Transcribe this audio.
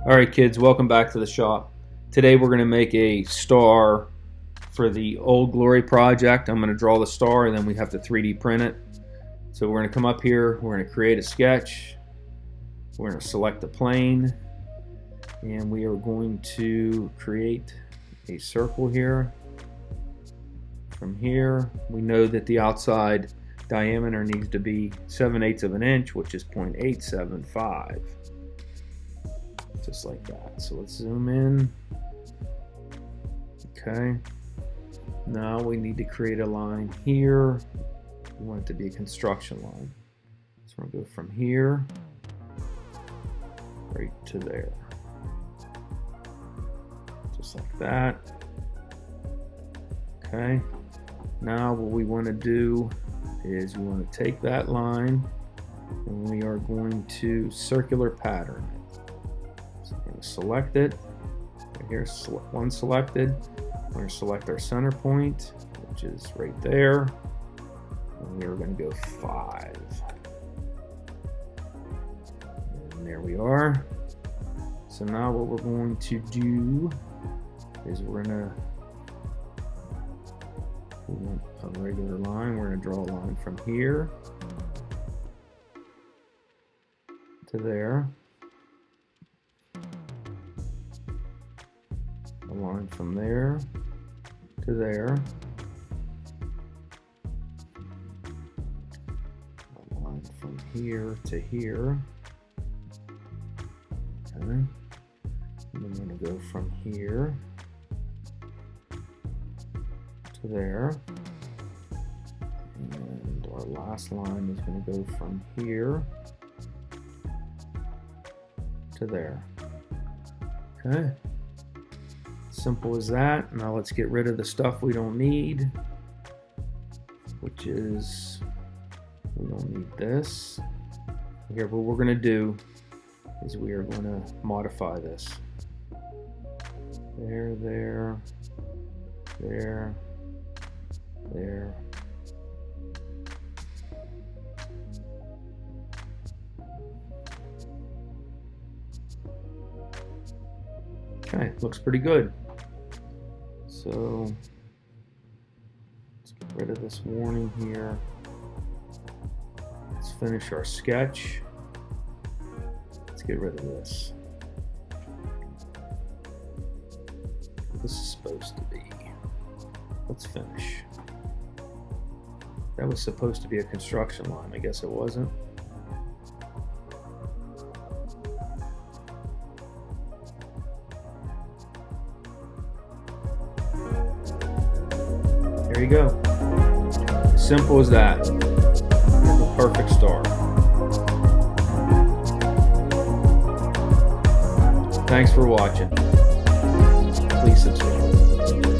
Alright kids, welcome back to the shop. Today we're going to make a star for the Old Glory project. I'm going to draw the star and then we have to 3D print it. So we're going to come up here, we're going to create a sketch, we're going to select the plane, and we are going to create a circle here. From here, we know that the outside diameter needs to be 7/8 of an inch, which is 0.875. Just like that. So let's zoom in. Okay. Now we need to create a line here. We want it to be a construction line. So we're going to go from here right to there. Just like that. Okay. Now what we want to do is we want to take that line and we are going to circular pattern it. So we're going to select it. Right here, one selected. We're going to select our center point, which is right there. And we are going to go 5. And there we are. So now what we're going to do is we want a regular line. We're going to draw a line from here to there. A line from there to there. A line from here to here. Okay. And then we're going to go from here to there. And our last line is going to go from here to there. Okay. Simple as that. Now let's get rid of the stuff we don't need, which is we don't need this. Here, what we're going to do is we are going to modify this. There, there, there, there. Okay, looks pretty good. So let's get rid of this warning here. Let's finish our sketch. Let's get rid of this. This is supposed to be. Let's finish. That was supposed to be a construction line. I guess it wasn't. There you go. Simple as that. The perfect star. Thanks for watching. Please subscribe.